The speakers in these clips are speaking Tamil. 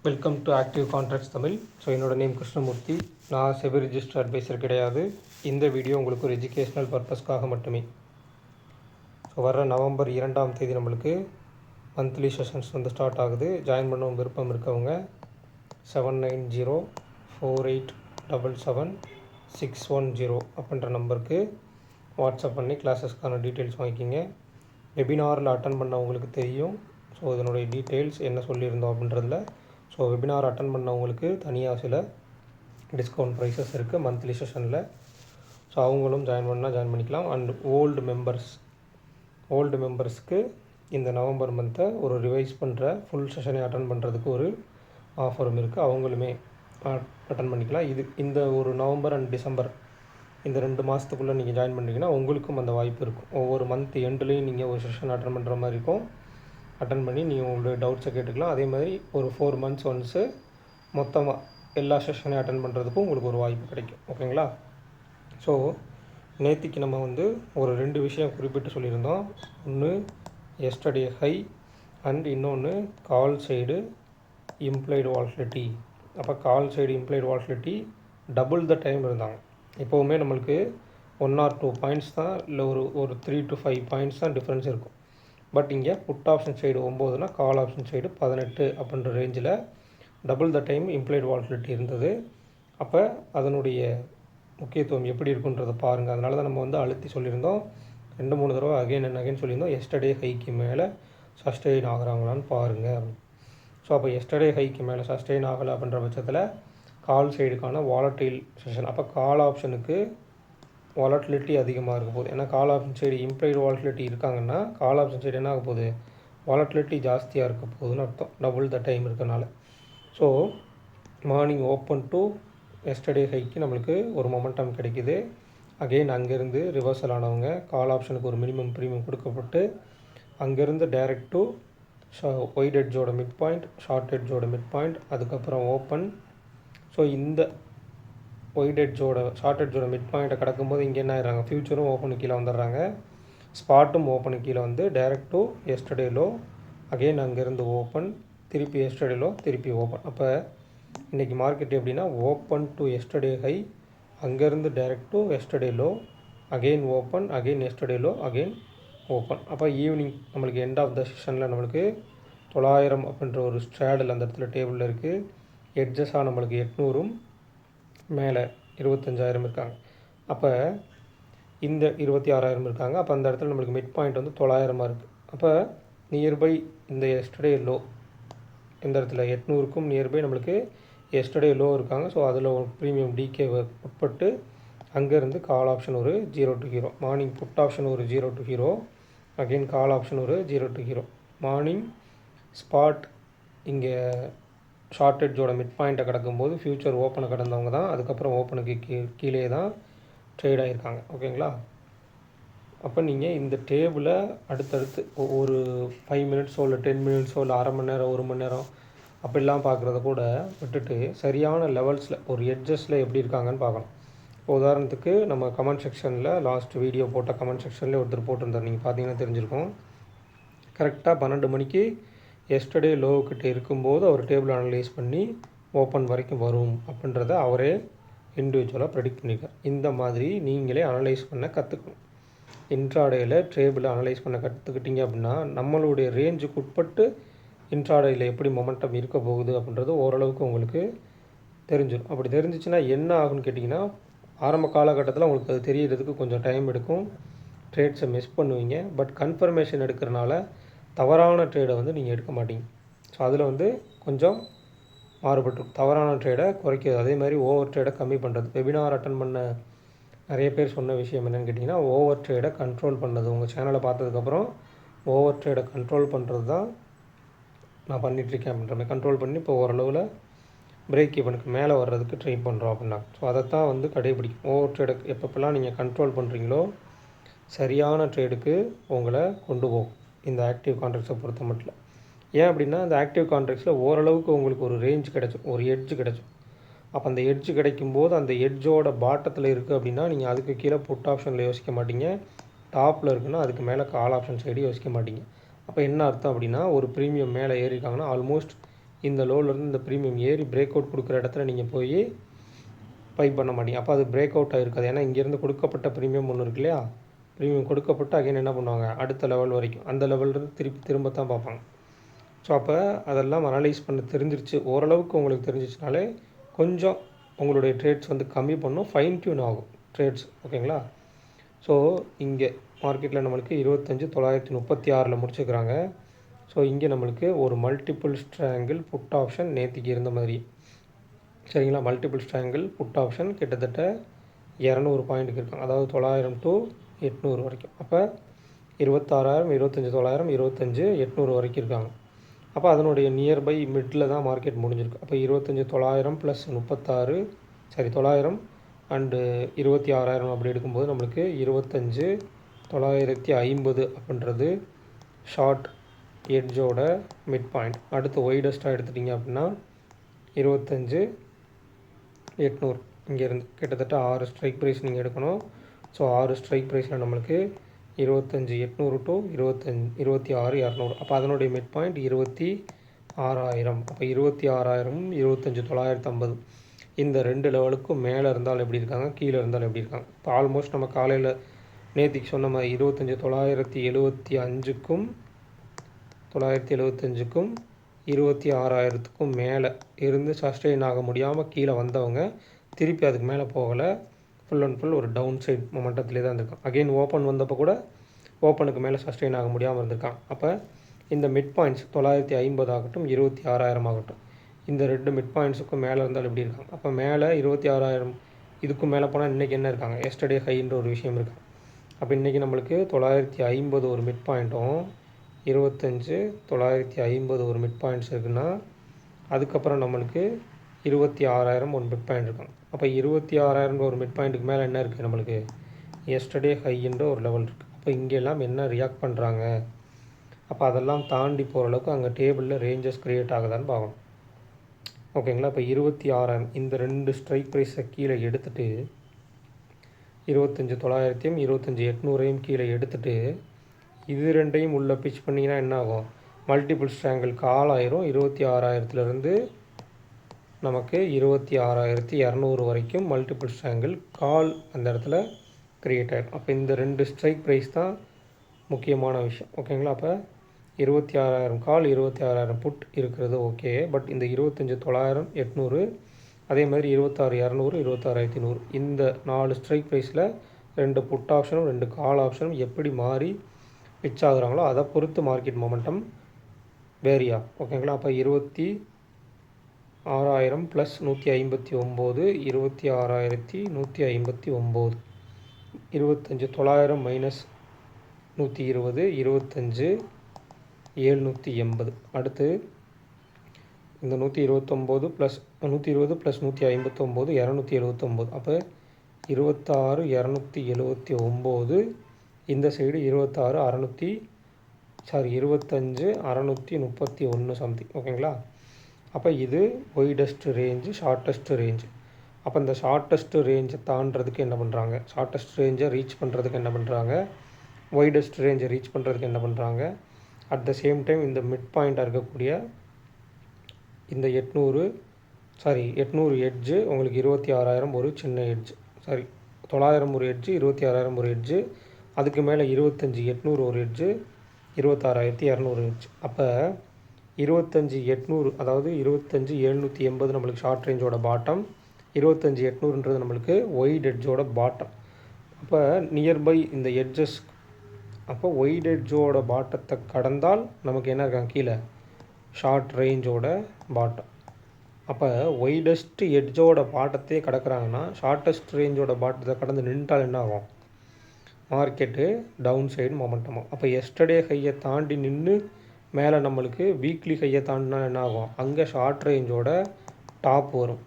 Welcome to active contracts Tamil. So என்னோட நேம் கிருஷ்ணமூர்த்தி. நான் செபி ரிஜிஸ்டர் அட்வைசர் கிடையாது. இந்த வீடியோ உங்களுக்கு ஒரு எஜுகேஷ்னல் பர்பஸ்க்காக மட்டுமே. ஸோ வர நவம்பர் 2ஆம் தேதி நம்மளுக்கு மந்த்லி செஷன்ஸ் வந்து ஸ்டார்ட் ஆகுது. ஜாயின் பண்ணவும் விருப்பம் இருக்கவங்க 7904877610 அப்படின்ற நம்பருக்கு வாட்ஸ்அப் பண்ணி கிளாஸஸ்க்கான டீட்டெயில்ஸ் வாங்கிக்கிங்க. வெபினாரில் அட்டன் பண்ணவங்களுக்கு தெரியும். ஸோ இதனுடைய டீட்டெயில்ஸ் என்ன சொல்லியிருந்தோம் அப்படின்றதில். ஸோ வெபினார் அட்டன் பண்ணவங்களுக்கு தனியாக சில டிஸ்கவுண்ட் ப்ரைஸஸ் இருக்குது மந்த்லி செஷனில். ஸோ அவங்களும் ஜாயின் பண்ணிக்கலாம். அண்ட் ஓல்டு மெம்பர்ஸ்க்கு இந்த நவம்பர் மந்த்தை ஒரு ரிவைஸ் பண்ணுற ஃபுல் செஷனை அட்டன் பண்ணுறதுக்கு ஒரு ஆஃபரும் இருக்குது. அவங்களுமே அட்டன் பண்ணிக்கலாம். இந்த ஒரு நவம்பர் அண்ட் டிசம்பர் இந்த 2 மாதத்துக்குள்ளே நீங்கள் ஜாயின் பண்ணுறீங்கன்னா உங்களுக்கும் அந்த வாய்ப்பு இருக்கும். ஒவ்வொரு மந்த் எண்ட்லேயும் நீங்கள் ஒரு செஷன் அட்டன் பண்ணுற மாதிரி இருக்கும். அட்டன் பண்ணி நீங்கள் உங்களுடைய டவுட்ஸை கேட்டுக்கலாம். அதே மாதிரி ஒரு 4 months ஒன்ஸு மொத்தமாக எல்லா செஷனையும் அட்டன் பண்ணுறதுக்கும் உங்களுக்கு ஒரு வாய்ப்பு கிடைக்கும். ஓகேங்களா? ஸோ நேற்றுக்கு நம்ம வந்து ஒரு 2 விஷயம் குறிப்பிட்டு சொல்லியிருந்தோம். ஒன்று எஸ்டர்டே ஹை அண்ட் இன்னொன்று கால் சைடு இம்ப்ளைடு வால்டிலிட்டி. அப்போ call side implied volatility double the time இருந்தாங்க. எப்போவுமே நம்மளுக்கு 1 or 2 பாயிண்ட்ஸ் தான், இல்லை ஒரு 3 to 5 பாயிண்ட்ஸ் தான் டிஃப்ரென்ஸ் இருக்கும். பட் இங்கே புட் ஆப்ஷன் சைடு 9னா கால் ஆப்ஷன் சைடு 18 அப்படின்ற ரேஞ்சில் double the time implied volatility இருந்தது. அப்போ அதனுடைய முக்கியத்துவம் எப்படி இருக்குன்றதை பாருங்கள். அதனால தான் நம்ம வந்து அழுத்தி சொல்லியிருந்தோம். 2-3 தடவை அகைன் அண்ட் அகைன் சொல்லியிருந்தோம். எஸ்டர்டே ஹைக்கு மேலே சஸ்டெயின் ஆகிறாங்களான்னு பாருங்கள். ஸோ அப்போ எஸ்டர்டே ஹைக்கு மேலே சஸ்டெயின் ஆகலை அப்படின்ற பட்சத்தில் கால் சைடுக்கான வாலட்டைல் செஷன். அப்போ கால் ஆப்ஷனுக்கு வாலட்டிலிட்டி அதிகமாக இருக்க போகுது. ஏன்னா கால் ஆப்ஷன் சைடு இம்ப்ளைடு வாலட்டிலிட்டி இருக்காங்கன்னா கால் ஆப்ஷன் சைடு என்ன ஆக போகுது, வாலட்டிலிட்டி ஜாஸ்தியாக இருக்க போகுதுன்னு அர்த்தம், டபுள் த டைம் இருக்கனால. So morning open to yesterday haiku நம்மளுக்கு ஒரு மொமெண்டம் கிடைக்குது. அகெயின் அங்கேருந்து ரிவர்சல் ஆனவங்க கால் ஆப்ஷனுக்கு ஒரு மினிமம் ப்ரீமியம் கொடுக்கப்பட்டு அங்கேருந்து டைரக்ட் டு ஒயிட் எட்ஜோட மிட் பாயிண்ட், ஷார்ட் எட்ஜோட மிட் பாயிண்ட், அதுக்கப்புறம் ஓப்பன். ஸோ இந்த ஒயிட் எட்ஜோட ஷார்ட் எட்ஜோட மிட் பாயிண்ட்டை கடக்கும்போது இங்கே என்ன ஆயிடுறாங்க, ஃபியூச்சரும் ஓப்பனுக்கு கீழே வந்துடுறாங்க, ஸ்பாட்டும் ஓப்பனுக்கு கீழே வந்து direct to yesterday low, again அங்கேருந்து ஓப்பன், திருப்பி எஸ்டர்டே லோ, திருப்பி ஓப்பன். அப்போ இன்றைக்கி மார்க்கெட் எப்படின்னா ஓப்பன் டு எஸ்டர்டே ஹை, அங்கேருந்து direct to yesterday low, again open, again yesterday low, again open. அப்போ ஈவினிங் நம்மளுக்கு எண்ட் ஆஃப் த செஷனில் நம்மளுக்கு 900 அப்படின்ற ஒரு ஸ்ட்ராடில் அந்த இடத்துல டேபிளில் இருக்குது. எட்ஜஸாக நம்மளுக்கு 800ம் மேலே 25,000 இருக்காங்க. அப்போ இந்த 26,000 இருக்காங்க. அப்போ அந்த இடத்துல நம்மளுக்கு மிட் பாயிண்ட் வந்து 900 இருக்குது. அப்போ நியர்பை இந்த எஸ்டர்டே லோ இந்த இடத்துல 800க்கும் நியர்பை நம்மளுக்கு எஸ்டர்டே லோ இருக்காங்க. ஸோ அதில் ஒரு ப்ரீமியம் டிகே உட்பட்டு அங்கேருந்து கால் ஆப்ஷன் ஒரு 0 to 0, மார்னிங் புட் ஆப்ஷன் ஒரு 0 to 0, அகெயின் கால் ஆப்ஷன் ஒரு 0 to 0. மார்னிங் ஸ்பாட் இங்கே ஷார்ட் எட்ஜோட மிட் பாயிண்ட்டை கடக்கும்போது ஃபியூச்சர் ஓப்பனை கடந்தவங்க தான் அதுக்கப்புறம் ஓப்பனுக்கு கீழே தான் ட்ரேட் ஆகியிருக்காங்க. ஓகேங்களா? அப்போ நீங்கள் இந்த டேபிளை அடுத்தடுத்து ஒரு 5 minutesோ இல்லை 10 minutesோ இல்லை அரை மணி நேரம் 1 மணி நேரம் அப்படிலாம் பார்க்குறத கூட விட்டுட்டு சரியான லெவல்ஸில் ஒரு எட்ஜஸில் எப்படி இருக்காங்கன்னு பார்க்கணும். இப்போ உதாரணத்துக்கு நம்ம கமெண்ட் செக்ஷனில் லாஸ்ட் வீடியோ போட்ட கமெண்ட் செக்ஷனில் ஒருத்தர் போட்டிருந்தார், நீங்கள் பார்த்தீங்கன்னா தெரிஞ்சிருக்கும். கரெக்டாக 12 மணிக்கு எஸ்டர்டே லோவுக்கிட்ட இருக்கும்போது அவர் டேபிள் அனலைஸ் பண்ணி ஓப்பன் வரைக்கும் வரும் அப்படின்றத அவரே இண்டிவிஜுவலாக ப்ரெடிக்ட் பண்ணியிருக்கார். இந்த மாதிரி நீங்களே அனலைஸ் பண்ண கற்றுக்கணும். இன்ட்ராடேயில் டேபிளை அனலைஸ் பண்ண கற்றுக்கிட்டீங்க அப்படின்னா நம்மளுடைய ரேஞ்சுக்கு உட்பட்டு இன்ட்ராடேயில் எப்படி மொமெண்டம் இருக்க போகுது அப்படின்றது ஓரளவுக்கு உங்களுக்கு தெரிஞ்சிடும். அப்படி தெரிஞ்சிச்சுன்னா என்ன ஆகுன்னு கேட்டிங்கன்னா ஆரம்ப காலகட்டத்தில் உங்களுக்கு அது தெரியறதுக்கு கொஞ்சம் டைம் எடுக்கும், ட்ரேட்ஸை மிஸ் பண்ணுவீங்க. பட் கன்ஃபர்மேஷன் எடுக்கிறனால தவறான ட்ரேடை வந்து நீங்கள் எடுக்க மாட்டீங்க. ஸோ அதில் வந்து கொஞ்சம் மாறுபட்டுரும். தவறான ட்ரேடை குறைக்கிறது, அதே மாதிரி ஓவர் ட்ரேடை கம்மி பண்ணுறது. வெபினார் அட்டன் பண்ண நிறைய பேர் சொன்ன விஷயம் என்னென்னு கேட்டிங்கன்னா ஓவர் ட்ரேடை கண்ட்ரோல் பண்ணது. உங்கள் சேனலை பார்த்ததுக்கப்புறம் ஓவர் ட்ரேடை கண்ட்ரோல் பண்ணுறது தான் நான் பண்ணிகிட்ருக்கேன் அப்படின்ற மாதிரி கண்ட்ரோல் பண்ணி இப்போ ஓரளவில் பிரேக் ஈவனுக்கு மேலே வர்றதுக்கு ட்ரை பண்ணுறோம் அப்படின்னா. ஸோ அதைத்தான் வந்து கடைபிடிக்கும். ஓவர் ட்ரேடை எப்பப்பெல்லாம் நீங்கள் கண்ட்ரோல் பண்ணுறீங்களோ சரியான ட்ரேடுக்கு உங்களை கொண்டு போகும் இந்த ஆக்டிவ் கான்ட்ராக்ட்ஸை பொறுத்த மட்டும். ஏன் அப்படின்னா இந்த ஆக்டிவ் கான்ட்ராக்ட்ஸில் ஓரளவுக்கு உங்களுக்கு ஒரு ரேஞ்ச் கிடச்சிடும், ஒரு எட்ஜ் கிடச்சிடும். அப்போ அந்த எட்ஜ் கிடைக்கும்போது அந்த எட்ஜோட பாட்டத்தில் இருக்குது அப்படின்னா நீங்கள் அதுக்கு கீழே புட் ஆப்ஷனில் யோசிக்க மாட்டீங்க, டாப்பில் இருக்குன்னா அதுக்கு மேலே கால் ஆப்ஷன் சைடு யோசிக்க மாட்டீங்க. அப்போ என்ன அர்த்தம் அப்படின்னா ஒரு ப்ரீமியம் மேலே ஏறியிருக்காங்கன்னா ஆல்மோஸ்ட் இந்த லோவிலேருந்து இந்த ப்ரீமியம் ஏறி பிரேக் அவுட் கொடுக்குற இடத்துல நீங்கள் போய் பை பண்ண மாட்டீங்க. அப்போ அது பிரேக் அவுட் ஆகிருக்காது. ஏன்னா இங்கேருந்து கொடுக்கப்பட்ட ப்ரீமியம் ஒன்று இருக்கு இல்லையா, ப்ரீமியம் கொடுக்கப்பட்டு அகைன் என்ன பண்ணுவாங்க, அடுத்த லெவல் வரைக்கும் அந்த லெவல்லேருந்து திரும்ப தான் பார்ப்பாங்க. ஸோ அப்போ அதெல்லாம் அனலைஸ் பண்ண தெரிஞ்சிருச்சு, ஓரளவுக்கு உங்களுக்கு தெரிஞ்சிச்சுனாலே கொஞ்சம் உங்களுடைய ட்ரேட்ஸ் வந்து கம்மி பண்ணும், ஃபைன் டியூன் ஆகும் ட்ரேட்ஸ். ஓகேங்களா. ஸோ இங்கே மார்க்கெட்டில் நம்மளுக்கு 25,936 முடிச்சுக்கிறாங்க. ஸோ இங்கே நம்மளுக்கு ஒரு மல்டிபிள் ஸ்ட்ராங்கிள் புட் ஆப்ஷன் நேற்றுக்கு இருந்த மாதிரி, சரிங்களா. மல்டிபிள் ஸ்ட்ராங்கிள் புட் ஆப்ஷன் கிட்டத்தட்ட 200 பாயிண்ட்டுக்கு இருக்காங்க, அதாவது 900 to 800 வரைக்கும். அப்போ 26,000, 25,900, 25,800 வரைக்கும் இருக்காங்க. அப்போ அதனுடைய நியர்பை மிட்டில் தான் மார்க்கெட் முடிஞ்சிருக்கு. அப்போ 25,900 ப்ளஸ் 900 அண்டு 26,000 அப்படி எடுக்கும்போது நம்மளுக்கு 25,950 அப்படின்றது ஷார்ட் எட்ஜோட மிட் பாயிண்ட். அடுத்து ஒய்டஸ்ட்டாக எடுத்துட்டிங்க அப்படின்னா 25,800 இங்கேருந்து கிட்டத்தட்ட 6 ஸ்ட்ரைக் ப்ரைஸ் நீங்கள் எடுக்கணும். ஸோ 6 ஸ்ட்ரைக் ப்ரைஸில் நம்மளுக்கு 25,800 to 26,200. அப்போ அதனுடைய மிட் பாயிண்ட் 26,000. அப்போ 26,000, 25,950 இந்த 2 லெவலுக்கும் மேலே இருந்தால் எப்படி இருக்காங்க, கீழே இருந்தால் எப்படி இருக்காங்க. இப்போ ஆல்மோஸ்ட் நம்ம காலையில் நேற்றுக்கு சொன்ன மாதிரி 25,975க்கும் 26,000க்கும் மேலே இருந்து சஸ்டெயின் ஆக முடியாமல் கீழே வந்தவங்க திருப்பி அதுக்கு மேலே போகலை, ஃபுல் அண்ட் ஃபுல் ஒரு டவுன் சைட் மொமெண்டத்திலே தான் இருந்திருக்கான். அகெயின் ஓப்பன் வந்தப்போ கூட ஓப்பனுக்கு மேலே சஸ்டெயின் ஆக முடியாமல் இருந்திருக்கான். அப்போ இந்த மிட் பாயிண்ட்ஸ் 950 ஆகட்டும், 26,000 ஆகட்டும், இந்த 2 மிட் பாயிண்ட்ஸுக்கும் மேலே இருந்தால் எப்படி இருக்காங்க. அப்போ மேலே 26,000 இதுக்கும் மேலே போனால் இன்றைக்கி என்ன இருக்காங்க, எஸ்டர்டே ஹைன்ற ஒரு விஷயம் இருக்காங்க. அப்போ இன்றைக்கி நம்மளுக்கு 950 ஒரு மிட் பாயிண்ட்டும் 25,950 ஒரு மிட் பாயிண்ட்ஸ் இருக்குன்னா, அதுக்கப்புறம் நம்மளுக்கு 26,000 ஒரு மிட் பாயிண்ட் இருக்காங்க. அப்போ 26,000 ஒரு மிட் பாயிண்ட்டுக்கு மேலே என்ன இருக்குது, நம்மளுக்கு எஸ்டர்டே ஹைன்ற ஒரு லெவல் இருக்குது. அப்போ இங்கெல்லாம் என்ன ரியாக்ட் பண்ணுறாங்க, அப்போ அதெல்லாம் தாண்டி போகிற அளவுக்கு அங்கே டேபிளில் ரேஞ்சஸ் க்ரியேட் ஆகுதான்னு பார்க்கணும். ஓகேங்களா. இப்போ 26,000 இந்த 2 ஸ்ட்ரைக் ப்ரைஸை கீழே எடுத்துகிட்டு 25,900, 25,800 கீழே எடுத்துகிட்டு இது ரெண்டையும் உள்ளே பிச் பண்ணிங்கன்னா என்ன ஆகும், மல்டிபிள் ஸ்ட்ராங்கிள் கால் ஆயிரும். 26,000லேருந்து நமக்கு 26,200 வரைக்கும் மல்டிபிள் ஸ்ட்ராங்கிள் கால் அந்த இடத்துல க்ரியேட் ஆகிடும். அப்போ இந்த 2 ஸ்ட்ரைக் ப்ரைஸ் தான் முக்கியமான விஷயம். ஓகேங்களா. அப்போ 26,000 கால், 26,000 புட் இருக்கிறது ஓகே. பட் இந்த 25,900, அதே மாதிரி 26,200, 26,100 இந்த 4 ஸ்ட்ரைக் ப்ரைஸில் 2 புட் ஆப்ஷனும் 2 கால் ஆப்ஷனும் எப்படி மாறி பிச் ஆகுறாங்களோ அதை பொறுத்து மார்க்கெட் மொமெண்டம் வேரியா. ஓகேங்களா. அப்போ 26,000 ப்ளஸ் 159, 26,159, 25,900 மைனஸ் 120, 25,780. அடுத்து இந்த 129 ப்ளஸ் 120 ப்ளஸ் 159, 279. அப்போ 26,279. இந்த சைடு 25,631 சம்திங். ஓகேங்களா. அப்போ இது ஒய்டஸ்ட் ரேஞ்சு, ஷார்ட்டஸ்ட் ரேஞ்சு. அப்போ இந்த ஷார்ட்டஸ்ட் ரேஞ்சை தாண்டறதுக்கு என்ன பண்ணுறாங்க, ஷார்ட்டஸ்ட் ரேஞ்சை ரீச் பண்ணுறதுக்கு என்ன பண்ணுறாங்க, ஒய்டஸ்ட் ரேஞ்சை ரீச் பண்ணுறதுக்கு என்ன பண்ணுறாங்க. அட் த சேம் டைம் இந்த மிட் பாயிண்ட்டாக இருக்கக்கூடிய இந்த 800 எட்ஜு உங்களுக்கு 26,000 ஒரு சின்ன எட்ஜு, 900 ஒரு எட்ஜு, 26,000 ஒரு எட்ஜு, அதுக்கு மேலே 25,800 ஒரு எட்ஜு, 26,200 எட்ஜு. அப்போ 25,800 அதாவது 25,780 நம்மளுக்கு ஷார்ட் ரேஞ்சோட பாட்டம், 25,800ன்றது நம்மளுக்கு ஒய்ட் எட்ஜோட பாட்டம். அப்போ நியர்பை இந்த எட்ஜஸ், அப்போ ஒய்ட் எட்ஜோட பாட்டத்தை கடந்தால் நமக்கு என்ன இருக்காங்க, கீழே ஷார்ட் ரேஞ்சோட பாட்டம். அப்போ ஒய்டஸ்ட் எட்ஜோட பாட்டத்தையே கடக்கிறாங்கன்னா ஷார்ட்டஸ்ட் ரேஞ்சோட பாட்டத்தை கடந்து நின்றால் என்ன ஆகும், மார்க்கெட்டு டவுன் சைடு மொமெண்டமாக. அப்போ எஸ்டர்டே ஹையை தாண்டி நின்று மேலே நம்மளுக்கு வீக்லி ஹையை தாண்டினா என்ன ஆகும், அங்கே ஷார்ட் ரேஞ்சோட டாப் வரும்.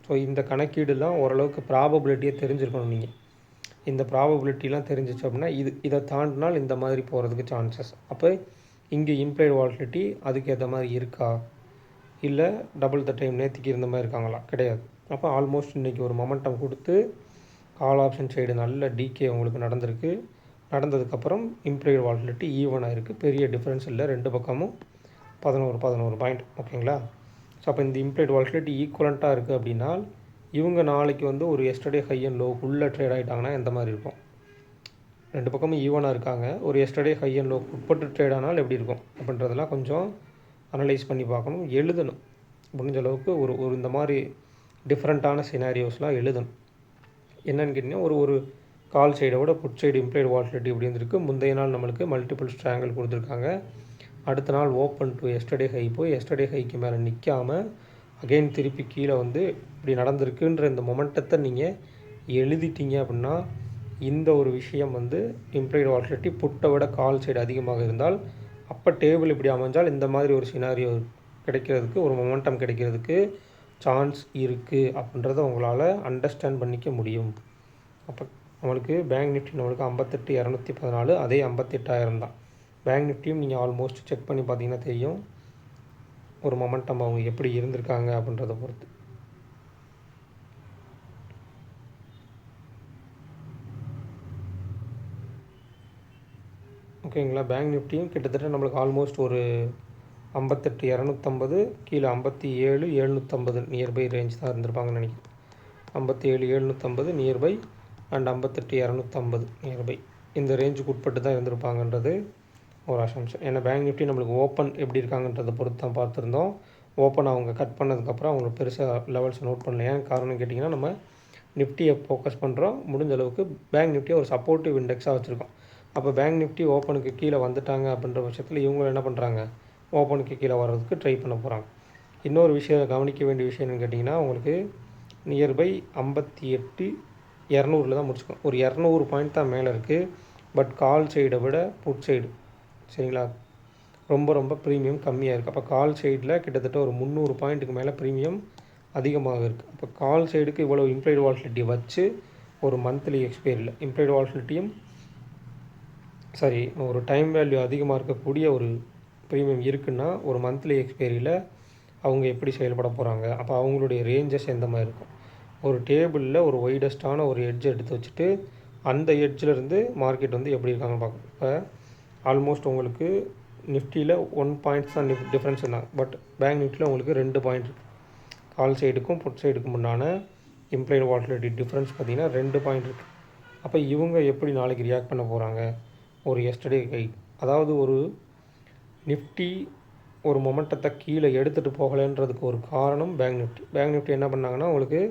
ஸோ இந்த கணக்கீடுலாம் ஓரளவுக்கு ப்ராபபிலிட்டியை தெரிஞ்சிருக்கணும் நீங்கள். இந்த ப்ராபபிலிட்டிலாம் தெரிஞ்சிச்சு அப்படின்னா இதை தாண்டினால் இந்த மாதிரி போகிறதுக்கு சான்சஸ். அப்போ இங்கே இம்ப்ளைடு வாலிடிட்டி அதுக்கேற்ற மாதிரி இருக்கா, இல்லை டபுள் த டைம் நேற்றுக்கு இருந்த மாதிரி இருக்காங்களா, கிடையாது. அப்போ ஆல்மோஸ்ட் இன்றைக்கி ஒரு மொமெண்டம் கொடுத்து கால் ஆப்ஷன் சைடு நல்ல டிகே உங்களுக்கு நடந்திருக்கு. நடந்ததுக்கப்புறம் இம்ப்ளைடு வாலிடிட்டி ஈவனாக இருக்குது, பெரிய டிஃப்ரென்ஸ் இல்லை, ரெண்டு பக்கமும் 11 பாயிண்ட். ஓகேங்களா. ஸோ அப்போ இந்த இம்ப்ளைட் வாலட்டிலிட்டி ஈக்குவலண்ட்டாக இருக்குது அப்படின்னா இவங்க நாளைக்கு வந்து ஒரு எஸ்டர்டே ஹை அண்ட் லோ உள்ளே ட்ரேட் ஆகிட்டாங்கன்னா எந்த மாதிரி இருக்கும்? ரெண்டு பக்கமும் ஈவனாக இருக்காங்க, ஒரு எஸ்டர்டே ஹை அண்ட் லோ உட்பட்டு ட்ரேட் ஆனால் எப்படி இருக்கும் அப்படின்றதெல்லாம் கொஞ்சம் அனலைஸ் பண்ணி பார்க்கணும், எழுதணும். முடிஞ்ச அளவுக்கு ஒரு இந்த மாதிரி டிஃப்ரெண்ட்டான சினாரியோஸ்லாம் எழுதணும். என்னென்னு கேட்டிங்கன்னா ஒரு கால் சைடை விட புட் சைடு இம்ப்ளைட் வாலட்டிலிட்டி இப்படி இருந்திருக்கு. முந்தைய நாள் நம்மளுக்கு மல்டிபிள் ஸ்ட்ராங்கிள் கொடுத்துருக்காங்க. அடுத்த நாள் ஓப்பன் டு எஸ்டர்டே ஹை போய் எஸ்டர்டே ஹைக்கு மேலே நிற்காமல் அகெயின் திருப்பி கீழே வந்து இப்படி நடந்திருக்குன்ற இந்த மொமெண்டத்தை நீங்கள் எழுதிட்டீங்க அப்படின்னா இந்த ஒரு விஷயம் வந்து இம்ப்ளைட் வாலட்டிலிட்டி புட்டை விட கால் சைடு அதிகமாக இருந்தால் அப்போ டேபிள் இப்படி அமைஞ்சால் இந்த மாதிரி ஒரு சினாரியோ கிடைக்கிறதுக்கு, ஒரு மொமெண்டம் கிடைக்கிறதுக்கு சான்ஸ் இருக்குது அப்படின்றத உங்களால் அண்டர்ஸ்டாண்ட் பண்ணிக்க முடியும். அப்போ நம்மளுக்கு பேங்க் நிஃப்டி நம்மளுக்கு 58,214 அதே 58,000 தான். பேங்க் நிஃப்டியும் நீங்கள் ஆல்மோஸ்ட் செக் பண்ணி பார்த்தீங்கன்னா தெரியும் ஒரு மொமெண்டம் அவங்க எப்படி இருந்திருக்காங்க அப்படின்றத பொறுத்து. ஓகேங்களா? பேங்க் நிஃப்டியும் கிட்டத்தட்ட நம்மளுக்கு ஆல்மோஸ்ட் ஒரு 58,250 கீழே 57,750 நியர்பை ரேஞ்ச் தான் இருந்திருப்பாங்கன்னு நினைக்கிறேன். 57,750 நியர்பை அண்ட் 58,250 நியர்பை இந்த ரேஞ்சுக்கு உட்பட்டு தான் இருந்திருப்பாங்கன்றது ஒரு அசம்ஷன். ஏன்னா பேங்க் நிஃப்டி நம்மளுக்கு ஓப்பன் எப்படி இருக்காங்கன்றதை பொறுத்து தான் பார்த்துருந்தோம். ஓப்பன் அவங்க கட் பண்ணதுக்கப்புறம் அவங்க பெருசாக லெவல்ஸ் நோட் பண்ணல. ஏன் காரணம் கேட்டிங்கன்னா நம்ம நிஃப்டியை ஃபோக்கஸ் பண்ணுறோம். முடிஞ்ச அளவுக்கு பேங்க் நிஃப்டியை ஒரு சப்போர்ட்டிவ் இண்டெக்ஸாக வச்சுருக்கோம். அப்போ பேங்க் நிஃப்டி ஓப்பனுக்கு கீழே வந்துட்டாங்க அப்படின்ற பட்சத்தில் இவங்க என்ன பண்ணுறாங்க, ஓப்பனுக்கு கீழே வர்றதுக்கு ட்ரை பண்ண போகிறாங்க. இன்னொரு விஷயம் கவனிக்க வேண்டிய விஷயம் என்னென்னு கேட்டிங்கன்னா உங்களுக்கு நியர்பை 58,200 தான் முடிச்சுக்கோம். ஒரு 200 பாயிண்ட் தான் மேலே இருக்குது. பட் கால் சைடை விட புட் சைடு சரிங்களா ரொம்ப ரொம்ப ப்ரீமியம் கம்மியாக இருக்குது. அப்போ கால் சைடில் கிட்டத்தட்ட ஒரு 300 பாயிண்ட்டுக்கு மேலே ப்ரீமியம் அதிகமாக இருக்குது. அப்போ கால் சைடுக்கு இவ்வளோ இம்ப்ளைட் வாலட்டிலிட்டி வச்சு ஒரு மந்த்லி எக்ஸ்பைரியில் இம்ப்ளைட் வாலட்டிலிட்டியும் சரி ஒரு டைம் வேல்யூ அதிகமாக இருக்கக்கூடிய ஒரு ப்ரீமியம் இருக்குன்னா ஒரு மந்த்லி எக்ஸ்பைரியில் அவங்க எப்படி செயல்பட போகிறாங்க, அப்போ அவங்களுடைய ரேஞ்சஸ் எந்த மாதிரி இருக்கும். ஒரு டேபிளில் ஒரு ஒய்டஸ்டான ஒரு எட்ஜ் எடுத்து வச்சுட்டு அந்த எட்ஜிலேருந்து மார்க்கெட் வந்து எப்படி இருக்காங்கன்னு பார்க்கணும். இப்போ ஆல்மோஸ்ட் உங்களுக்கு நிஃப்டியில் 1 பாயிண்ட்ஸ் தான் டிஃப்ரென்ஸ் இருந்தாங்க. பட் பேங்க் நிஃப்டியில் உங்களுக்கு 2 பாயிண்ட் இருக்குது. கால் சைடுக்கும் புட் சைடுக்கும் முன்னான இம்ப்ளைட் வாலட்டிலிட்டி டிஃப்ரென்ஸ் பார்த்திங்கன்னா 2 பாயிண்ட் இருக்குது. அப்போ இவங்க எப்படி நாளைக்கு ரியாக்ட் பண்ண போகிறாங்க, ஒரு எஸ்டர்டே கை அதாவது ஒரு நிஃப்டி ஒரு மொமெண்டத்தை கீழே எடுத்துகிட்டு போகலைன்றதுக்கு ஒரு காரணம் பேங்க் நிஃப்டி. பேங்க் நிஃப்டி என்ன பண்ணாங்கன்னா உங்களுக்கு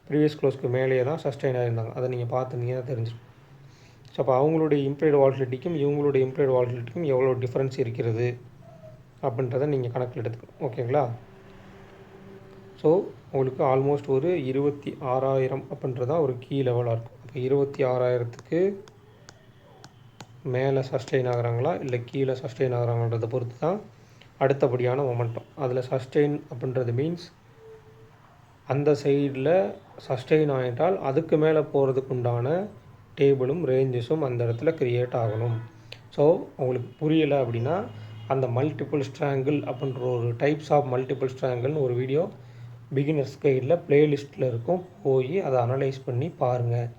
ப்ரீவியஸ் க்ளோஸ்க்கு மேலேயே தான் சஸ்டெயின் ஆகிருந்தாங்க. அதை நீங்கள் பார்த்துருந்தீங்கன்னா தெரிஞ்சிடும். ஸோ அப்போ அவங்களுடைய இம்ப்ளைட் வாலட்டிலிட்டிக்கும் இவங்களுடைய இம்ப்ளைட் வாலட்டிலிட்டிக்கும் எவ்வளோ டிஃப்ரென்ஸ் இருக்கிறது அப்படின்றத நீங்கள் கணக்கில் எடுத்துக்கணும். ஓகேங்களா? ஸோ உங்களுக்கு ஆல்மோஸ்ட் ஒரு 26,000 அப்படின்றதான் ஒரு கீ லெவலாக இருக்கும். அப்போ 26,000க்கு மேலே சஸ்டெயின் ஆகிறாங்களா இல்லை கீழே சஸ்டெயின் ஆகிறாங்கன்றதை பொறுத்து தான் அடுத்தபடியான மொமெண்டம். அதில் சஸ்டெயின் அப்படின்றது மீன்ஸ் அந்த சைடில் சஸ்டெயின் ஆகிட்டால் அதுக்கு மேலே போகிறதுக்கு உண்டான டேபிளும் ரேஞ்சஸும் அந்த இடத்துல க்ரியேட் ஆகணும். ஸோ உங்களுக்கு புரியலை அப்படின்னா அந்த மல்டிபிள் ஸ்ட்ராங்கிள் அப்படின்ற ஒரு டைப்ஸ் ஆஃப் மல்டிபிள் ஸ்ட்ராங்கிள்னு ஒரு வீடியோ பிகினர்ஸ் கைடில் ப்ளேலிஸ்ட்டில் இருக்கும், போய் அதை அனலைஸ் பண்ணி பாருங்கள்.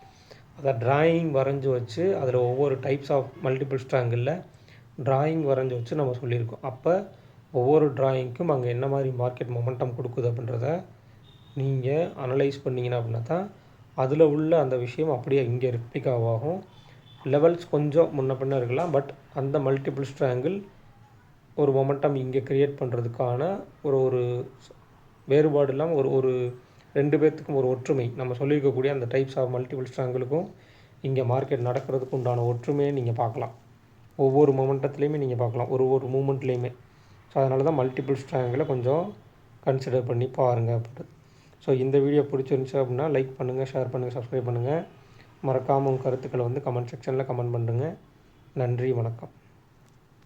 அதை ட்ராயிங் வரைஞ்சி வச்சு அதில் ஒவ்வொரு டைப்ஸ் ஆஃப் மல்டிபிள் ஸ்ட்ராங்கிளில் ட்ராயிங் வரைஞ்சி வச்சு நம்ம சொல்லியிருக்கோம். அப்போ ஒவ்வொரு ட்ராயிங்க்கும் அங்கே என்ன மாதிரி மார்க்கெட் மொமெண்டம் கொடுக்குது அப்படின்றத நீங்கள் அனலைஸ் பண்ணிங்கன்னா அப்படின்னா தான் அதில் உள்ள அந்த விஷயம் அப்படியே இங்கே ரெப்ளிகாவாகும். லெவல்ஸ் கொஞ்சம் முன்ன பின்ன இருக்கலாம், பட் அந்த மல்டிபிள் ஸ்ட்ராங்கிள் ஒரு மொமெண்டம் இங்கே க்ரியேட் பண்ணுறதுக்கான ஒரு வேறுபாடு இல்லாமல் ஒரு ரெண்டு பேர்த்துக்கும் ஒரு ஒற்றுமை நம்ம சொல்லியிருக்கக்கூடிய அந்த டைப்ஸ் ஆஃப் மல்டிபிள் ஸ்ட்ராங்கிளுக்கும் இங்கே மார்க்கெட் நடக்கிறதுக்கு உண்டான ஒற்றுமையை நீங்கள் பார்க்கலாம். ஒவ்வொரு மொமெண்டத்துலேயுமே நீங்கள் பார்க்கலாம், ஒரு மூமெண்ட்லேயுமே. ஸோ அதனால தான் மல்டிபிள் ஸ்ட்ராங்கிளை கொஞ்சம் கன்சிடர் பண்ணி பாருங்கள் அப்படின்றது. ஸோ இந்த வீடியோ பிடிச்சிருந்துச்சு அப்படின்னா லைக் பண்ணுங்கள், ஷேர் பண்ணுங்கள், சப்ஸ்கிரைப் பண்ணுங்கள். மறக்காமல் உங்கள் கருத்துக்களை வந்து கமெண்ட் செக்ஷனில் கமெண்ட் பண்ணுங்கள். நன்றி, வணக்கம்.